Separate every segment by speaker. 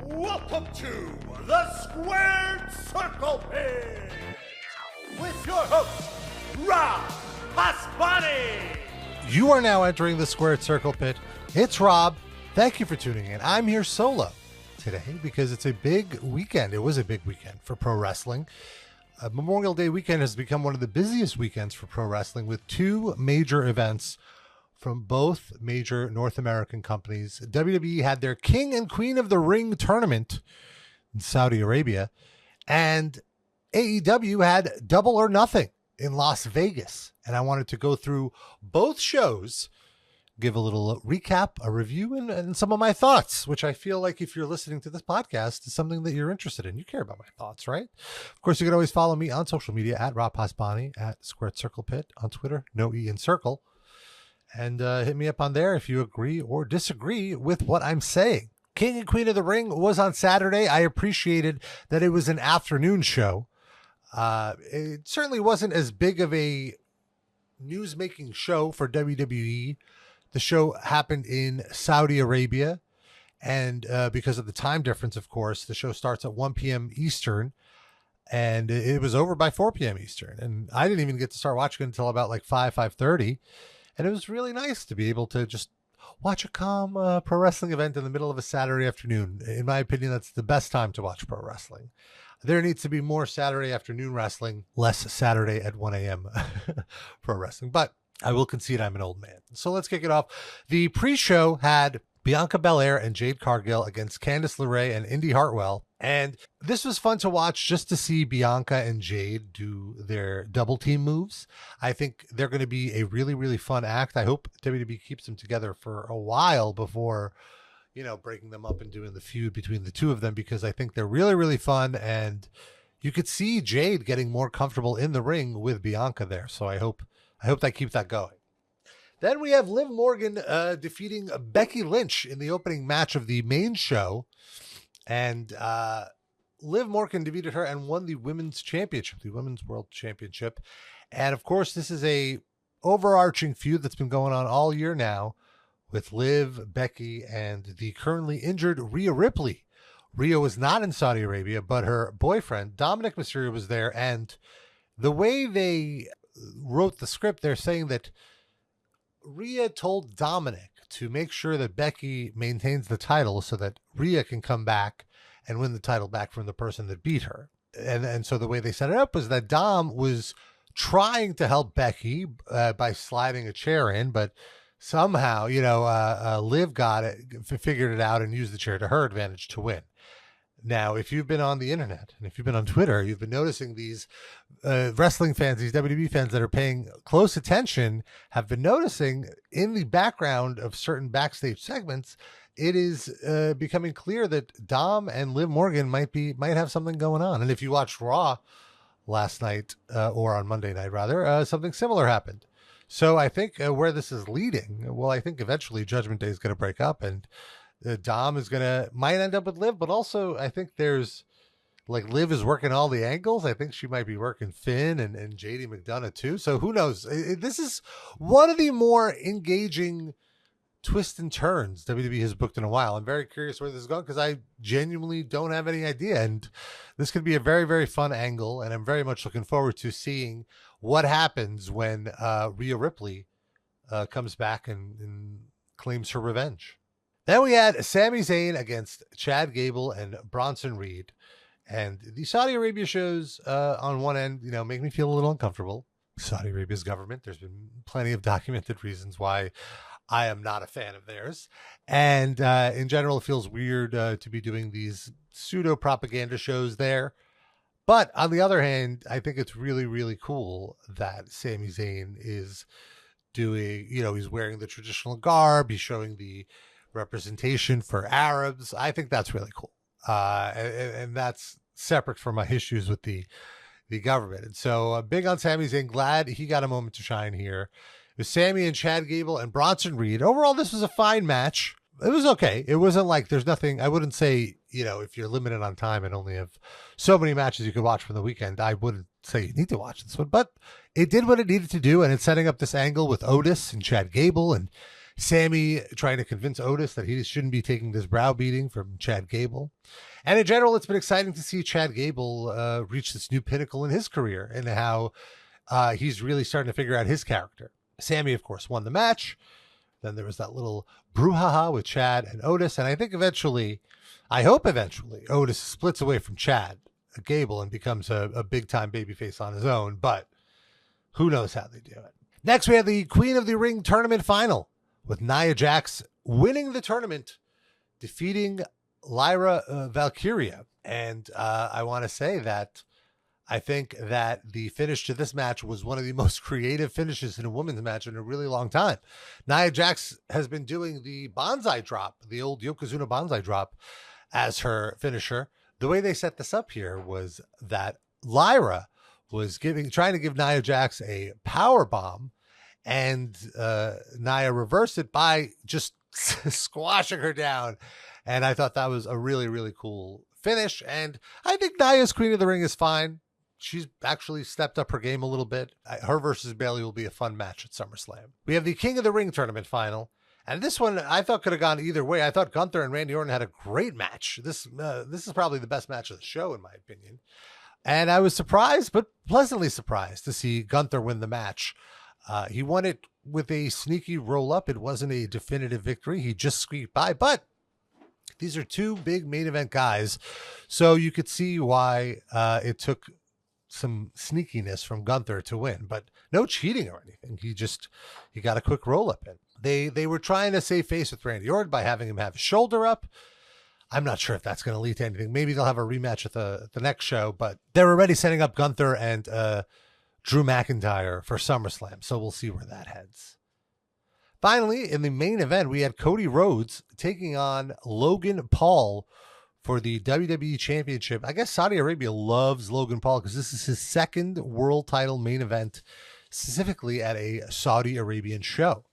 Speaker 1: Welcome to the Squared Circle Pit with your host, Rob Pasbani.
Speaker 2: You are now entering the Squared Circle Pit. It's Rob. Thank you for tuning in. I'm here solo today because it's a big weekend. It was a big weekend for pro wrestling. Memorial Day weekend has become one of the busiest weekends for pro wrestling with two major events from both major North American companies. WWE had their King and Queen of the Ring tournament in Saudi Arabia, and AEW had Double or Nothing in Las Vegas. And I wanted to go through both shows, give a little recap, a review, and some of my thoughts, which I feel like if you're listening to this podcast is something that you're interested in. You care about my thoughts, right? Of course, you can always follow me on social media at Rob Pasbani, at Squared Circle Pit on Twitter, no E in circle. And hit me up on there if you agree or disagree with what I'm saying. King and Queen of the Ring was on Saturday. I appreciated that it was an afternoon show. It certainly wasn't as big of a news-making show for WWE. The show happened in Saudi Arabia. And because of the time difference, of course, the show starts at 1 p.m. Eastern. And it was over by 4 p.m. Eastern. And I didn't even get to start watching it until about like 5:30. And it was really nice to be able to just watch a calm pro wrestling event in the middle of a Saturday afternoon. In my opinion, that's the best time to watch pro wrestling. There needs to be more Saturday afternoon wrestling, less Saturday at 1 a.m. pro wrestling. But I will concede I'm an old man. So let's kick it off. The pre-show had Bianca Belair and Jade Cargill against Candice LeRae and Indy Hartwell. And this was fun to watch just to see Bianca and Jade do their double team moves. I think they're going to be a really, really fun act. I hope WWE keeps them together for a while before, breaking them up and doing the feud between the two of them, because I think they're really, really fun. And you could see Jade getting more comfortable in the ring with Bianca there. So I hope that keeps that going. Then we have Liv Morgan defeating Becky Lynch in the opening match of the main show. And Liv Morgan defeated her and won the women's championship, the women's world championship. And of course, this is a overarching feud that's been going on all year now with Liv, Becky, and the currently injured Rhea Ripley. Rhea was not in Saudi Arabia, but her boyfriend, Dominic Mysterio, was there. And the way they wrote the script, they're saying that Rhea told Dominic to make sure that Becky maintains the title so that Rhea can come back and win the title back from the person that beat her. And so the way they set it up was that Dom was trying to help Becky by sliding a chair in, but somehow, Liv got it, figured it out and used the chair to her advantage to win. Now, if you've been on the internet and if you've been on Twitter, you've been noticing these wrestling fans, these WWE fans that are paying close attention have been noticing in the background of certain backstage segments, it is becoming clear that Dom and Liv Morgan might have something going on. And if you watched Raw last night or on Monday night, rather, something similar happened. So I think where this is leading, well, I think eventually Judgment Day is going to break up and Dom might end up with Liv, but also I think there's Liv is working all the angles. I think she might be working Finn and JD McDonough too. So who knows? This is one of the more engaging twists and turns WWE has booked in a while. I'm very curious where this is going because I genuinely don't have any idea. And this could be a very, very fun angle. And I'm very much looking forward to seeing what happens when Rhea Ripley comes back and claims her revenge. Then we had Sami Zayn against Chad Gable and Bronson Reed. And the Saudi Arabia shows on one end, make me feel a little uncomfortable. Saudi Arabia's government, there's been plenty of documented reasons why I am not a fan of theirs. And in general, it feels weird to be doing these pseudo propaganda shows there. But on the other hand, I think it's really, really cool that Sami Zayn is doing, he's wearing the traditional garb. He's showing the representation for Arabs. I think that's really cool. And that's separate from my issues with the government. And so big on Sami Zayn. Glad he got a moment to shine here. It was Sami and Chad Gable and Bronson Reed. Overall, this was a fine match. It was okay. It wasn't like there's nothing. I wouldn't say, if you're limited on time and only have so many matches you could watch from the weekend, I wouldn't say you need to watch this one. But it did what it needed to do. And it's setting up this angle with Otis and Chad Gable and Sammy trying to convince Otis that he shouldn't be taking this browbeating from Chad Gable. And in general, it's been exciting to see Chad Gable reach this new pinnacle in his career and how he's really starting to figure out his character. Sammy, of course, won the match. Then there was that little brouhaha with Chad and Otis. And I think I hope eventually, Otis splits away from Chad Gable and becomes a big-time babyface on his own. But who knows how they do it. Next, we have the Queen of the Ring tournament final with Nia Jax winning the tournament, defeating Lyra Valkyria. And I want to say that I think that the finish to this match was one of the most creative finishes in a women's match in a really long time. Nia Jax has been doing the Banzai drop, the old Yokozuna Banzai drop, as her finisher. The way they set this up here was that Lyra was trying to give Nia Jax a power bomb, and Nia reversed it by just squashing her down. And I thought that was a really, really cool finish. And I think Nia's Queen of the Ring is fine. She's actually stepped up her game a little bit. Her versus Bayley will be a fun match at SummerSlam. We have the King of the Ring tournament final. And this one I thought could have gone either way. I thought Gunther and Randy Orton had a great match. This is probably the best match of the show, in my opinion. And I was surprised, but pleasantly surprised to see Gunther win the match. He won it with a sneaky roll-up. It wasn't a definitive victory. He just squeaked by. But these are two big main event guys. So you could see why it took some sneakiness from Gunther to win, but no cheating or anything. He got a quick roll up in. They were trying to save face with Randy Orton by having him have his shoulder up. I'm not sure if that's going to lead to anything. Maybe they'll have a rematch at the next show, but they're already setting up Gunther and Drew McIntyre for SummerSlam. So we'll see where that heads. Finally, in the main event, we had Cody Rhodes taking on Logan Paul for the WWE Championship. I guess Saudi Arabia loves Logan Paul because this is his second world title main event, specifically at a Saudi Arabian show.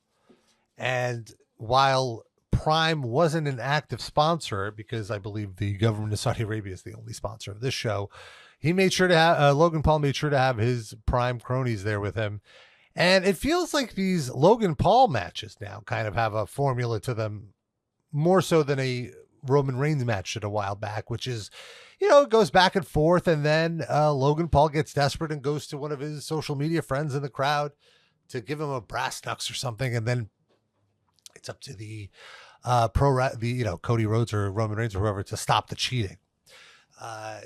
Speaker 2: And while Prime wasn't an active sponsor, because I believe the government of Saudi Arabia is the only sponsor of this show, he made sure to have Logan Paul made sure to have his Prime cronies there with him. And it feels like these Logan Paul matches now kind of have a formula to them, more so than a Roman Reigns match did a while back, which is, it goes back and forth. And then Logan Paul gets desperate and goes to one of his social media friends in the crowd to give him a brass knucks or something. And then it's up to the Cody Rhodes or Roman Reigns or whoever to stop the cheating.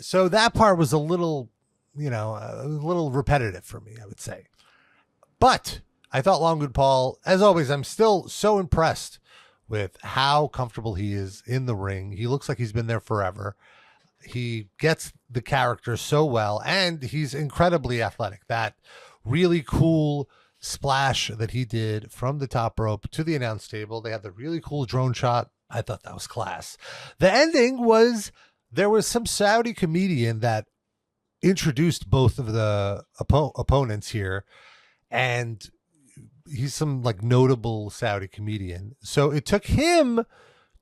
Speaker 2: So that part was a little repetitive for me, I would say. But I thought Logan Paul, as always, I'm still so impressed with how comfortable he is in the ring. He looks like he's been there forever. He gets the character so well, and he's incredibly athletic. That really cool splash that he did from the top rope to the announce table. They had the really cool drone shot. I thought that was class. The ending was, there was some Saudi comedian that introduced both of the opponents here, and he's some notable Saudi comedian. So it took him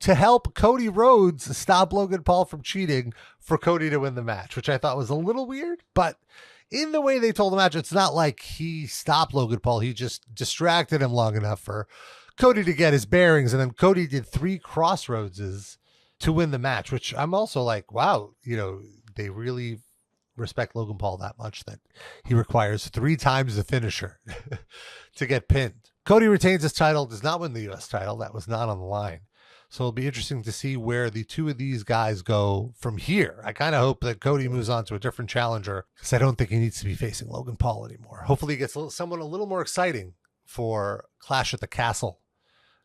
Speaker 2: to help Cody Rhodes stop Logan Paul from cheating for Cody to win the match, which I thought was a little weird. But in the way they told the match, it's not like he stopped Logan Paul. He just distracted him long enough for Cody to get his bearings. And then Cody did 3 crossroadses to win the match, which I'm also like, wow, they really respect Logan Paul that much that he requires 3 times the finisher to get pinned. Cody retains his title, does not win the U.S. title. That was not on the line. So it'll be interesting to see where the two of these guys go from here. I kind of hope that Cody moves on to a different challenger, because I don't think he needs to be facing Logan Paul anymore. Hopefully he gets someone a little more exciting for Clash at the Castle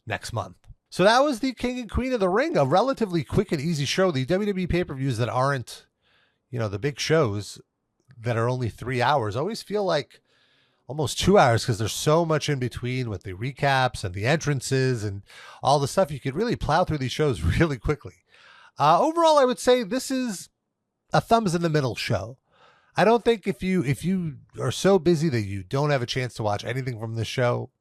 Speaker 2: next month. So that was the King and Queen of the Ring, a relatively quick and easy show. The WWE pay-per-views that aren't, the big shows that are only 3 hours always feel like almost 2 hours, because there's so much in between with the recaps and the entrances and all the stuff. You could really plow through these shows really quickly. Overall, I would say this is a thumbs in the middle show. I don't think if you are so busy that you don't have a chance to watch anything from this show,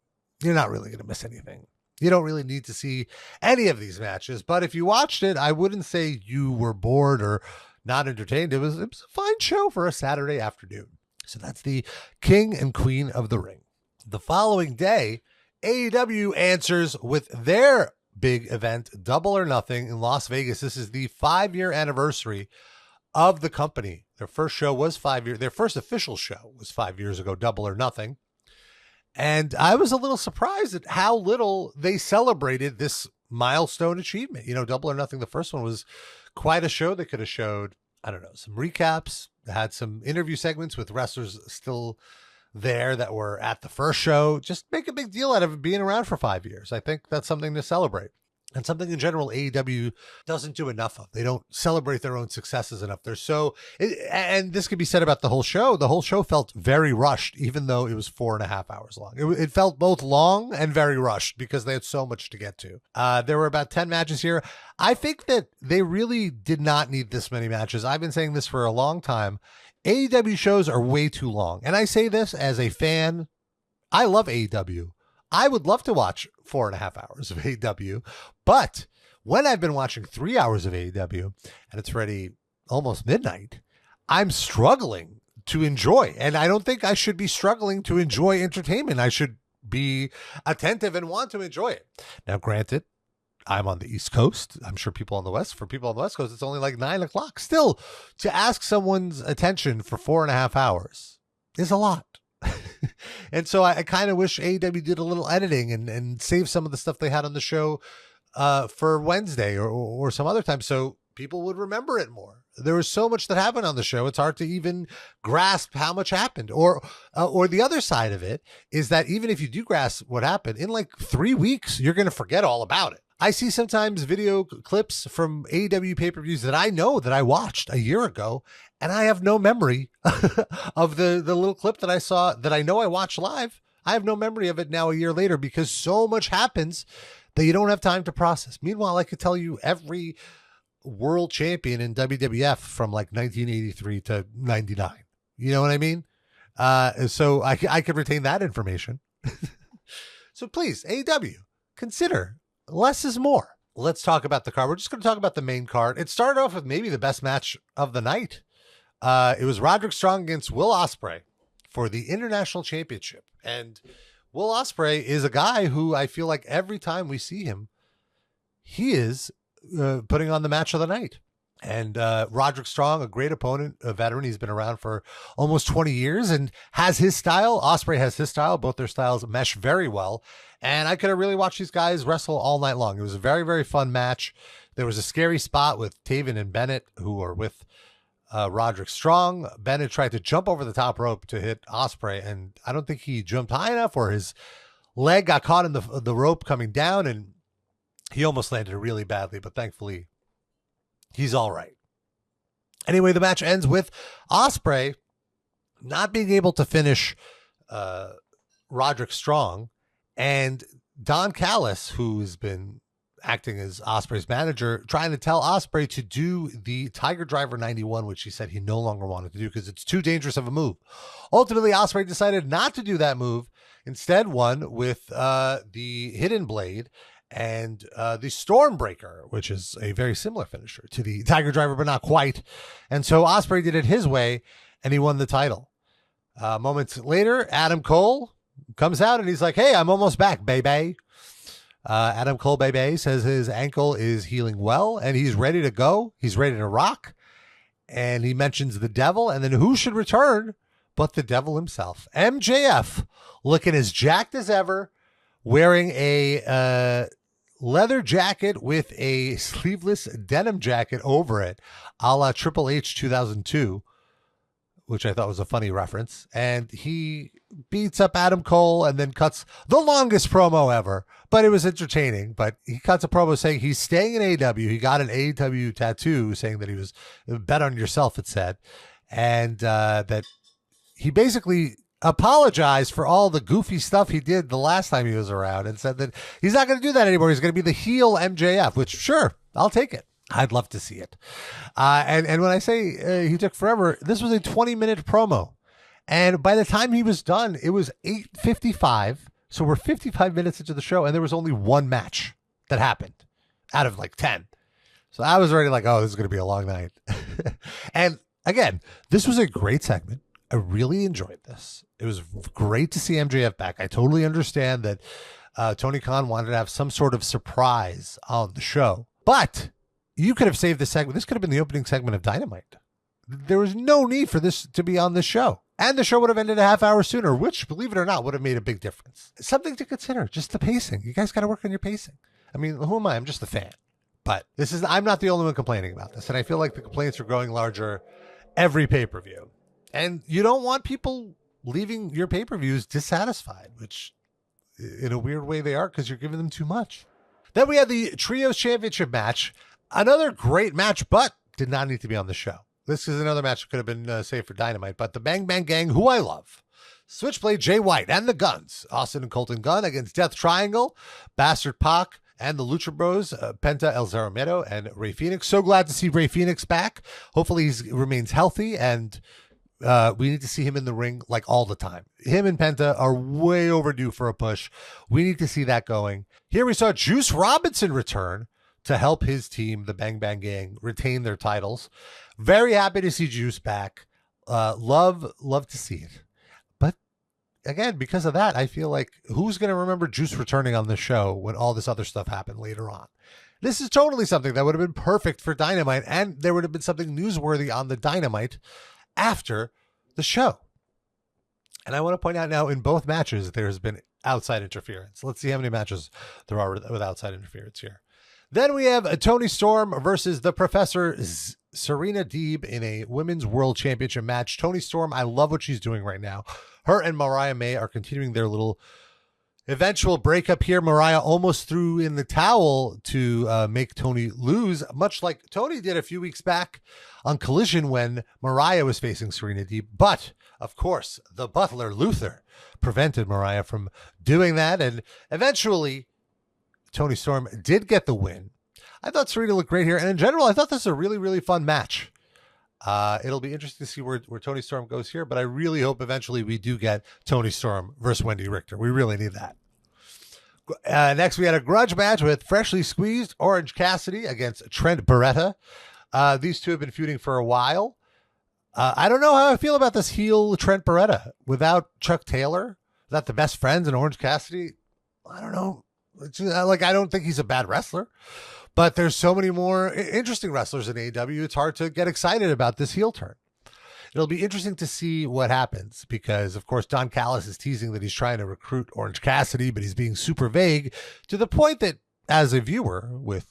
Speaker 2: you're not really going to miss anything. You don't really need to see any of these matches. But if you watched it, I wouldn't say you were bored or not entertained. It was a fine show for a Saturday afternoon. So that's the King and Queen of the Ring. The following day AEW answers with their big event, Double or Nothing, in Las Vegas. This is the 5-year anniversary of the company. Their first show was 5 years. Their first official show was 5 years ago, Double or Nothing. And I was a little surprised at how little they celebrated this milestone achievement. You know, Double or Nothing, the first one, was quite a show. They could have showed, I don't know, some recaps. They had some interview segments with wrestlers still there that were at the first show. Just make a big deal out of it being around for 5 years. I think that's something to celebrate. And something in general AEW doesn't do enough of. They don't celebrate their own successes enough. They're so, and this could be said about the whole show. The whole show felt very rushed, even though it was 4.5 hours long. It felt both long and very rushed because they had so much to get to. There were about 10 matches here. I think that they really did not need this many matches. I've been saying this for a long time. AEW shows are way too long. And I say this as a fan. I love AEW. I would love to watch 4.5 hours of AEW, but when I've been watching 3 hours of AEW and it's already almost midnight, I'm struggling to enjoy. And I don't think I should be struggling to enjoy entertainment. I should be attentive and want to enjoy it. Now, granted, I'm on the East Coast. I'm sure for people on the West Coast, it's only like 9 o'clock. Still, to ask someone's attention for 4.5 hours is a lot. And so I kind of wish AEW did a little editing and save some of the stuff they had on the show for Wednesday or some other time so people would remember it more. There was so much that happened on the show. It's hard to even grasp how much happened. Or the other side of it is that even if you do grasp what happened, in like 3 weeks, you're going to forget all about it. I see sometimes video clips from AEW pay-per-views that I know that I watched a year ago, and I have no memory of the little clip that I saw that I know I watched live. I have no memory of it now a year later because so much happens that you don't have time to process. Meanwhile, I could tell you every world champion in WWF from like 1983 to 99. You know what I mean? So I could retain that information. So please, AEW, consider less is more. Let's talk about the card. We're just going to talk about the main card. It started off with maybe the best match of the night. It was Roderick Strong against Will Ospreay for the International Championship. And Will Ospreay is a guy who I feel like every time we see him, he is putting on the match of the night. And Roderick Strong, a great opponent, a veteran. He's been around for almost 20 years and has his style. Ospreay has his style. Both their styles mesh very well. And I could have really watched these guys wrestle all night long. It was a very, very fun match. There was a scary spot with Taven and Bennett, who are with Roderick Strong. Bennett tried to jump over the top rope to hit Ospreay, and I don't think he jumped high enough, or his leg got caught in the rope coming down, and he almost landed really badly, but thankfully he's all right. Anyway, the match ends with Ospreay not being able to finish Roderick Strong, and Don Callis, who's been acting as Ospreay's manager, trying to tell Ospreay to do the Tiger Driver 91, which he said he no longer wanted to do because it's too dangerous of a move. Ultimately, Ospreay decided not to do that move, instead won with the Hidden Blade and the Stormbreaker, which is a very similar finisher to the Tiger Driver, but not quite. And so Ospreay did it his way, and he won the title. Moments later, Adam Cole comes out, and he's like, "Hey, I'm almost back, baby." Adam Cole, baby, says his ankle is healing well, and he's ready to go. He's ready to rock. And he mentions the Devil, and then who should return but the Devil himself? MJF, looking as jacked as ever, wearing a leather jacket with a sleeveless denim jacket over it, a la Triple H 2002, which I thought was a funny reference. And he beats up Adam Cole and then cuts the longest promo ever, but it was entertaining. But he cuts a promo saying he's staying in AEW. He got an AEW tattoo saying that he was bet on yourself, it said. And that he basically apologized for all the goofy stuff he did the last time he was around and said that he's not going to do that anymore. He's going to be the heel MJF, which sure, I'll take it. I'd love to see it. And when I say he took forever, this was a 20-minute promo. And by the time he was done, it was 8:55. So we're 55 minutes into the show, and there was only one match that happened out of like 10. So I was already like, oh, this is going to be a long night. And again, this was a great segment. I really enjoyed this. It was great to see MJF back. I totally understand that Tony Khan wanted to have some sort of surprise on the show. But you could have saved this segment. This could have been the opening segment of Dynamite. There was no need for this to be on the show. And the show would have ended a half hour sooner, which, believe it or not, would have made a big difference. Something to consider, just the pacing. You guys got to work on your pacing. I mean, who am I? I'm just a fan. But I'm not the only one complaining about this. And I feel like the complaints are growing larger every pay-per-view. And you don't want people leaving your pay-per-views dissatisfied, which in a weird way they are, because you're giving them too much. Then we had the Trios Championship match. Another great match, but did not need to be on the show. This is another match that could have been saved for Dynamite, but the Bang Bang Gang, who I love, Switchblade, Jay White, and the Guns, Austin and Colton Gunn against Death Triangle, Bastard Pac, and the Lucha Bros, Penta, El Zaromero, and Rey Fenix. So glad to see Rey Fenix back. Hopefully he remains healthy, and we need to see him in the ring like all the time. Him and Penta are way overdue for a push. We need to see that going. Here we saw Juice Robinson return to help his team, the Bang Bang Gang, retain their titles. Very happy to see Juice back. Love to see it. But again, because of that, I feel like who's going to remember Juice returning on the show when all this other stuff happened later on? This is totally something that would have been perfect for Dynamite, and there would have been something newsworthy on the Dynamite after the show. And I want to point out now, in both matches, there has been outside interference. Let's see how many matches there are with outside interference here. Then we have Toni Storm versus the Professor Serena Deeb in a Women's World Championship match. Toni Storm, I love what she's doing right now. Her and Mariah May are continuing their little eventual breakup here. Mariah almost threw in the towel to make Toni lose, much like Toni did a few weeks back on Collision when Mariah was facing Serena Deeb. But, of course, the butler, Luther, prevented Mariah from doing that. And eventually, Toni Storm did get the win. I thought Serena looked great here. And in general, I thought this was a really, really fun match. It'll be interesting to see where Toni Storm goes here, but I really hope eventually we do get Toni Storm versus Wendy Richter. We really need that. Next, we had a grudge match with freshly squeezed Orange Cassidy against Trent Beretta. These two have been feuding for a while. I don't know how I feel about this heel Trent Beretta. Without Chuck Taylor, without the best friends and Orange Cassidy, I don't know. I don't think he's a bad wrestler, but there's so many more interesting wrestlers in AEW. It's hard to get excited about this heel turn. It'll be interesting to see what happens because, of course, Don Callis is teasing that he's trying to recruit Orange Cassidy, but he's being super vague to the point that, as a viewer with,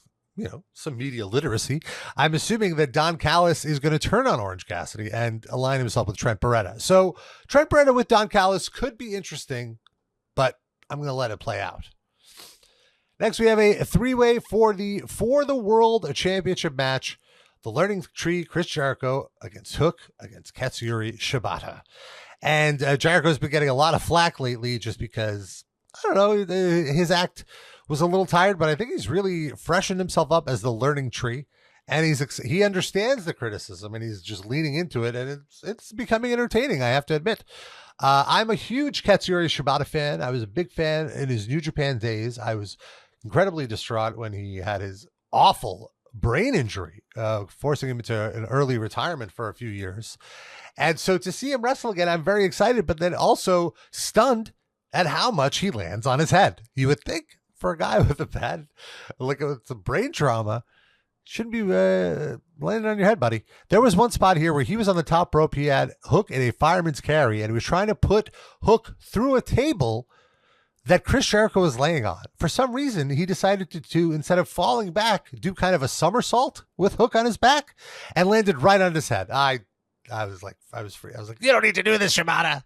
Speaker 2: some media literacy, I'm assuming that Don Callis is going to turn on Orange Cassidy and align himself with Trent Beretta. So Trent Beretta with Don Callis could be interesting, but I'm going to let it play out. Next, we have a three-way for the World Championship match. The Learning Tree, Chris Jericho against Hook against Katsuyori Shibata. And Jericho's been getting a lot of flack lately just because, I don't know, his act was a little tired, but I think he's really freshened himself up as the Learning Tree. And he understands the criticism and he's just leaning into it. And it's becoming entertaining, I have to admit. I'm a huge Katsuyori Shibata fan. I was a big fan in his New Japan days. I was incredibly distraught when he had his awful brain injury, forcing him into an early retirement for a few years. And so to see him wrestle again, I'm very excited, but then also stunned at how much he lands on his head. You would think for a guy with some brain trauma, shouldn't be landing on your head, buddy. There was one spot here where he was on the top rope. He had Hook in a fireman's carry, and he was trying to put Hook through a table that Chris Jericho was laying on. For some reason, he decided to instead of falling back, do kind of a somersault with Hook on his back and landed right on his head. I was free. I was like, you don't need to do this, Shibata.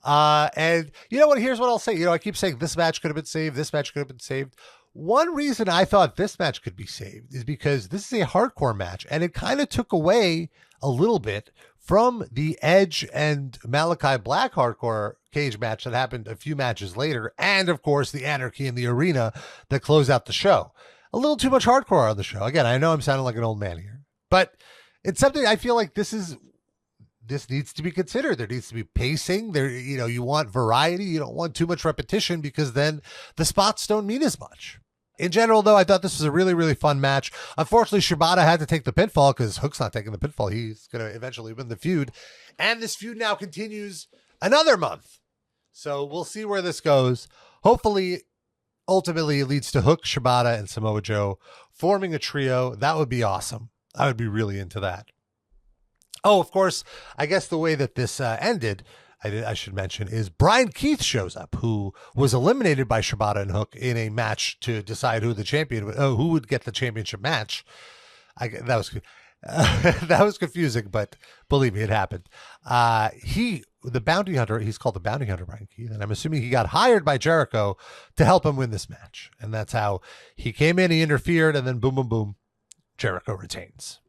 Speaker 2: And you know what? Here's what I'll say. I keep saying this match could have been saved. This match could have been saved. One reason I thought this match could be saved is because this is a hardcore match and it kind of took away a little bit from the Edge and Malachi Black hardcore cage match that happened a few matches later. And of course the Anarchy in the arena that closed out the show. A little too much hardcore on the show. Again, I know I'm sounding like an old man here, but it's something I feel like this needs to be considered. There needs to be pacing there. You want variety. You don't want too much repetition because then the spots don't mean as much. In general, though, I thought this was a really, really fun match. Unfortunately, Shibata had to take the pinfall because Hook's not taking the pinfall. He's going to eventually win the feud. And this feud now continues another month. So we'll see where this goes. hopefully, ultimately, it leads to Hook, Shibata, and Samoa Joe forming a trio. That would be awesome. I would be really into that. Oh, of course, I guess the way that this ended, I should mention, is Brian Keith shows up, who was eliminated by Shibata and Hook in a match to decide who the champion, who would get the championship match. That was confusing, but believe me, it happened. The bounty hunter, he's called the bounty hunter, Brian Keith, and I'm assuming he got hired by Jericho to help him win this match. And that's how he came in, he interfered, and then boom, boom, boom, Jericho retains.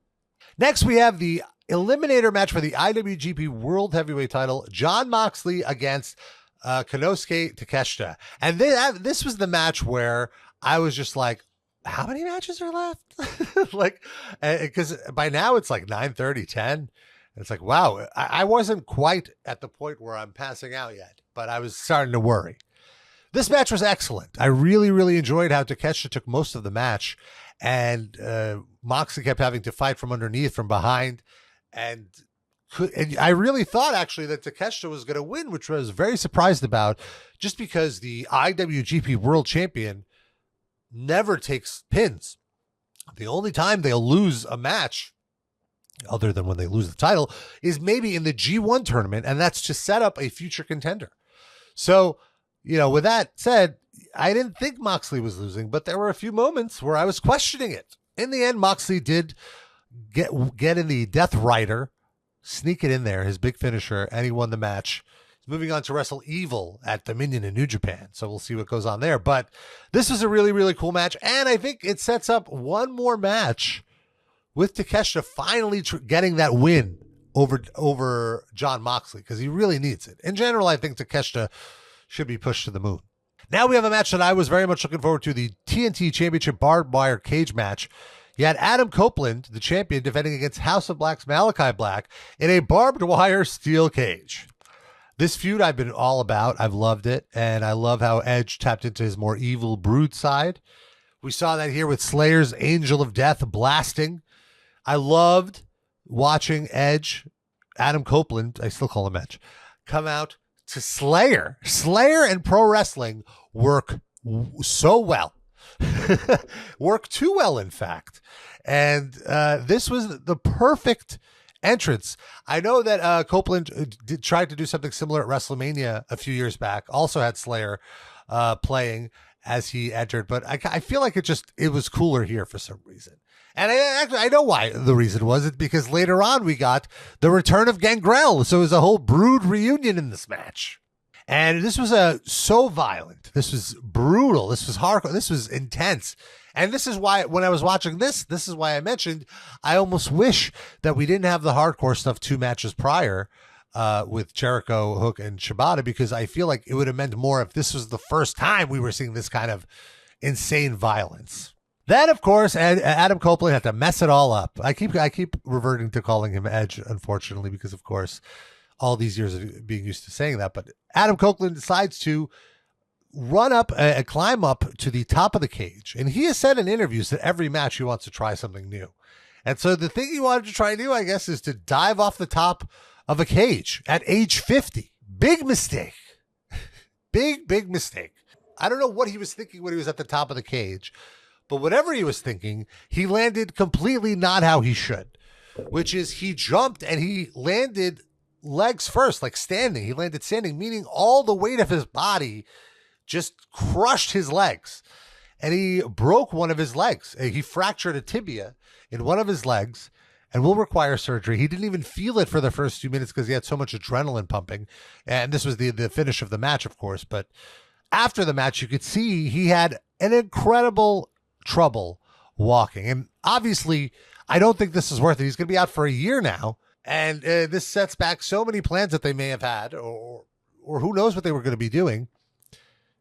Speaker 2: Next, we have the eliminator match for the IWGP World Heavyweight title, Jon Moxley against Konosuke Takeshita. And this was the match where I was just like, how many matches are left? Like, because by now it's like 9:30, 10. It's like, wow, I wasn't quite at the point where I'm passing out yet, but I was starting to worry. This match was excellent. I really, really enjoyed how Takeshita took most of the match, and Moxley kept having to fight from underneath, from behind, and I really thought actually that Takeshita was going to win, which I was very surprised about, just because the IWGP World Champion never takes pins. The only time they'll lose a match, other than when they lose the title, is maybe in the G1 tournament, and that's to set up a future contender. So, with that said, I didn't think Moxley was losing, but there were a few moments where I was questioning it. In the end, Moxley did get in the Death Rider, sneak it in there, his big finisher, and he won the match. He's moving on to wrestle Evil at Dominion in New Japan, so we'll see what goes on there. But this is a really, really cool match, and I think it sets up one more match with Takeshita finally getting that win over Jon Moxley, because he really needs it. In general, I think Takeshita should be pushed to the moon. Now we have a match that I was very much looking forward to, the TNT Championship Barbed Wire Cage match. You had Adam Copeland, the champion, defending against House of Black's Malachi Black in a barbed wire steel cage. This feud I've been all about. I've loved it, and I love how Edge tapped into his more evil brood side. We saw that here with Slayer's Angel of Death blasting. I loved watching Edge, Adam Copeland, I still call him Edge, come out to Slayer. Slayer and pro wrestling work so well. Work too well, in fact. And this was the perfect entrance. I know that Copeland tried to do something similar at WrestleMania a few years back, also had Slayer playing as he entered, but I feel like it was cooler here for some reason. And I know why the reason was. It's because later on we got the return of Gangrel. So it was a whole brood reunion in this match. And this was so violent. This was brutal. This was hardcore. This was intense. And this is why, when I was watching this is why I mentioned, I almost wish that we didn't have the hardcore stuff 2 matches prior with Jericho, Hook, and Shibata, because I feel like it would have meant more if this was the first time we were seeing this kind of insane violence. Then, of course, Adam Copeland had to mess it all up. I keep reverting to calling him Edge, unfortunately, because, of course, all these years of being used to saying that. But Adam Copeland decides to run up and climb up to the top of the cage. And he has said in interviews that every match he wants to try something new. And so the thing he wanted to try new, I guess, is to dive off the top of a cage at age 50. Big mistake. Big mistake. I don't know what he was thinking when he was at the top of the cage. But whatever he was thinking, he landed completely not how he should, which is he jumped and he landed legs first, like standing. He landed standing, meaning all the weight of his body just crushed his legs. And he broke one of his legs. He fractured a tibia in one of his legs and will require surgery. He didn't even feel it for the first few minutes because he had so much adrenaline pumping. And this was the finish of the match, of course. But after the match, you could see he had an incredible trouble walking. And obviously, I don't think this is worth it. He's going to be out for a year now. And this sets back so many plans that they may have had, or who knows what they were going to be doing.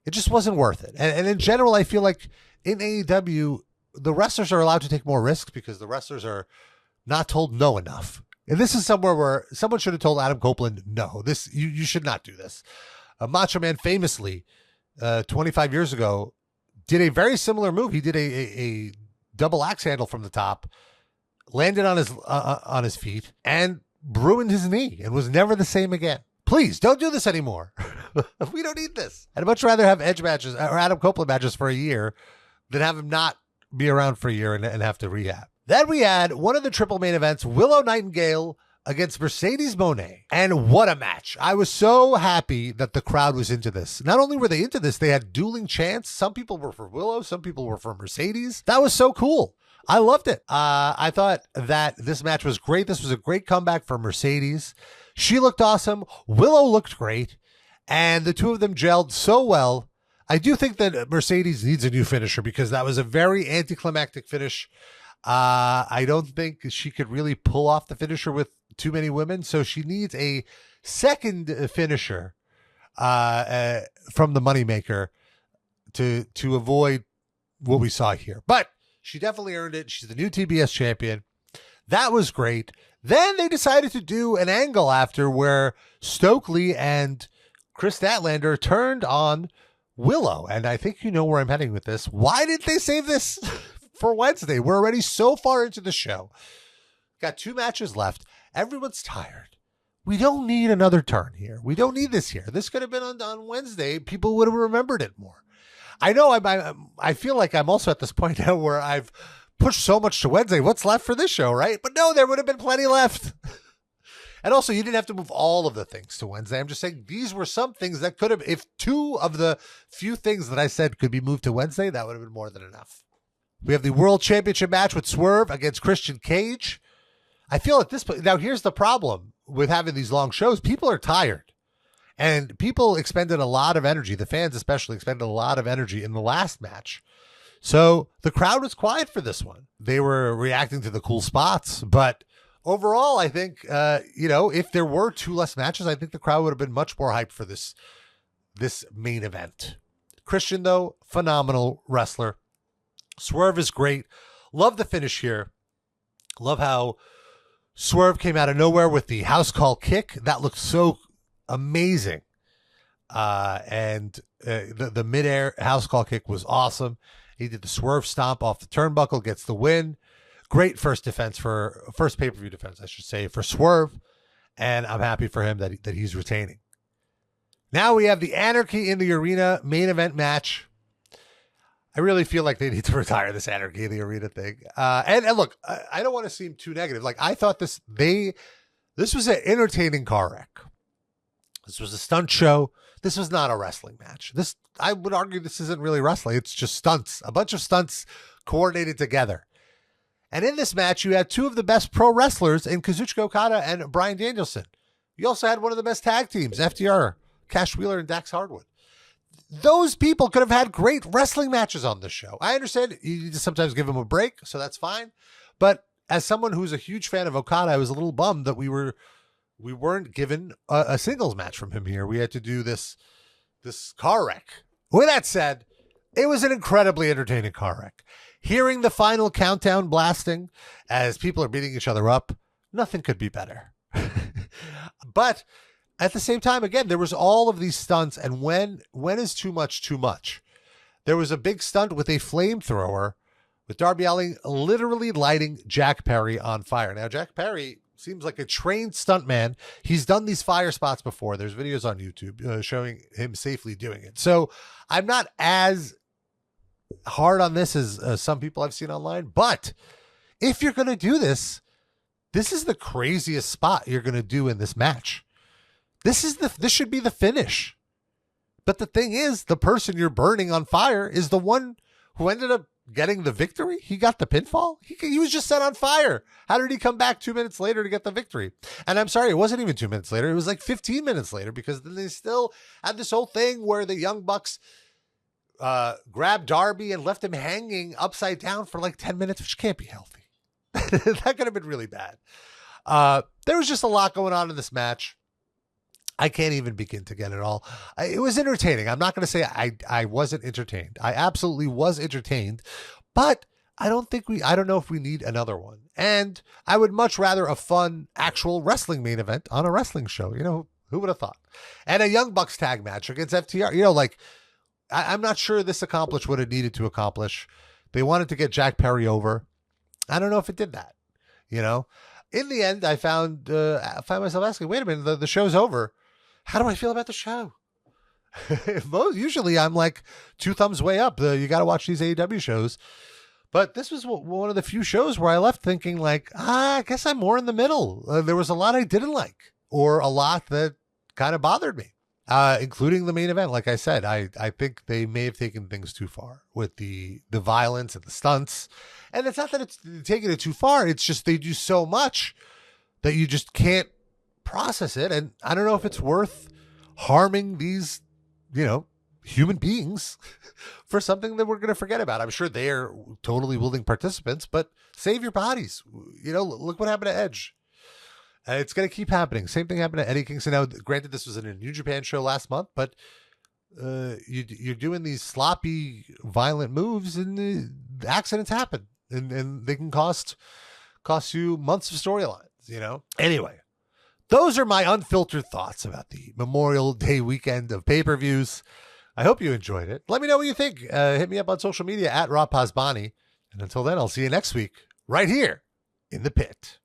Speaker 2: It just wasn't worth it. And in general, I feel like in AEW, the wrestlers are allowed to take more risks because the wrestlers are not told no enough. And this is somewhere where someone should have told Adam Copeland, no, you should not do this. Macho Man famously, 25 years ago, did a very similar move. He did a double axe handle from the top, landed on his feet, and ruined his knee and was never the same again. Please don't do this anymore. We don't need this. I'd much rather have Edge matches or Adam Copeland matches for a year than have him not be around for a year and have to rehab. Then we had one of the triple main events, Willow Nightingale against Mercedes Moné. And what a match. I was so happy that the crowd was into this. Not only were they into this, they had dueling chants. Some people were for Willow. Some people were for Mercedes. That was so cool. I loved it. I thought that this match was great. This was a great comeback for Mercedes. She looked awesome. Willow looked great. And the two of them gelled so well. I do think that Mercedes needs a new finisher because that was a very anticlimactic finish. I don't think she could really pull off the finisher with too many women. So she needs a second finisher from the Moneymaker to avoid what we saw here. But she definitely earned it. She's the new TBS champion. That was great. Then they decided to do an angle after where Stokely and Chris Statlander turned on Willow. And I think you know where I'm heading with this. Why did they save this for Wednesday? We're already so far into the show. Got 2 matches left. Everyone's tired. We don't need another turn here. We don't need this here. This could have been on Wednesday. People would have remembered it more. I know I feel like I'm also at this point now where I've pushed so much to Wednesday. What's left for this show, right? But no, there would have been plenty left. And also, you didn't have to move all of the things to Wednesday. I'm just saying these were some things that could have, if 2 of the few things that I said could be moved to Wednesday, that would have been more than enough. We have the World Championship match with Swerve against Christian Cage. I feel at this point, now here's the problem with having these long shows. People are tired. And people expended a lot of energy. The fans especially expended a lot of energy in the last match. So the crowd was quiet for this one. They were reacting to the cool spots. But overall, I think, if there were 2 less matches, I think the crowd would have been much more hyped for this main event. Christian, though, phenomenal wrestler. Swerve is great. Love the finish here. Love how Swerve came out of nowhere with the house call kick. That looked so amazing. And the midair house call kick was awesome. He did the Swerve stomp off the turnbuckle, gets the win. Great first pay-per-view defense, I should say, for Swerve. And I'm happy for him that he's retaining. Now we have the Anarchy in the Arena main event match. I really feel like they need to retire this Anarchy in the Arena thing. And look, I don't want to seem too negative. Like, I thought this was an entertaining car wreck. This was a stunt show. This was not a wrestling match. I would argue this isn't really wrestling. It's just stunts. A bunch of stunts coordinated together. And in this match, you had 2 of the best pro wrestlers in Kazuchika Okada and Bryan Danielson. You also had one of the best tag teams, FTR, Cash Wheeler and Dax Hardwood. Those people could have had great wrestling matches on this show. I understand you need to sometimes give them a break, so that's fine. But as someone who's a huge fan of Okada, I was a little bummed that we weren't given a singles match from him here. We had to do this car wreck. With that said, it was an incredibly entertaining car wreck. Hearing the final countdown blasting as people are beating each other up, nothing could be better. But at the same time, again, there was all of these stunts, and when is too much too much? There was a big stunt with a flamethrower with Darby Allin literally lighting Jack Perry on fire. Now, Jack Perry seems like a trained stuntman. He's done these fire spots before. There's videos on YouTube showing him safely doing it. So I'm not as hard on this as some people I've seen online. But if you're going to do this, this is the craziest spot you're going to do in this match. This should be the finish. But the thing is, the person you're burning on fire is the one who ended up getting the victory. He got the pinfall. He was just set on fire. How did he come back 2 minutes later to get the victory? And I'm sorry, it wasn't even 2 minutes later. It was like 15 minutes later, because then they still had this whole thing where the Young Bucks grabbed Darby and left him hanging upside down for like 10 minutes, which can't be healthy. That could have been really bad. There was just a lot going on in this match. I can't even begin to get it all. It was entertaining. I'm not going to say I wasn't entertained. I absolutely was entertained, but I don't know if we need another one. And I would much rather a fun actual wrestling main event on a wrestling show. You know, who would have thought? And a Young Bucks tag match against FTR. You know, like, I'm not sure this accomplished what it needed to accomplish. They wanted to get Jack Perry over. I don't know if it did that. You know, in the end, I found myself asking, wait a minute, the show's over. how do I feel about the show? Usually I'm like 2 thumbs way up. You got to watch these AEW shows. But this was one of the few shows where I left thinking like, I guess I'm more in the middle. There was a lot I didn't like, or a lot that kind of bothered me, including the main event. Like I said, I think they may have taken things too far with the violence and the stunts. And it's not that it's taking it too far. It's just they do so much that you just can't process it. And I don't know if it's worth harming these, human beings for something that we're going to forget about. I'm sure they're totally willing participants, but save your bodies. Look what happened to Edge. It's going to keep happening. Same thing happened to Eddie Kingston. Now, granted, this was in a New Japan show last month, but you're doing these sloppy, violent moves, and the accidents happen, and they can cost you months of storylines. Anyway, those are my unfiltered thoughts about the Memorial Day weekend of pay-per-views. I hope you enjoyed it. Let me know what you think. Hit me up on social media at Rob Pasbani. And until then, I'll see you next week right here in the pit.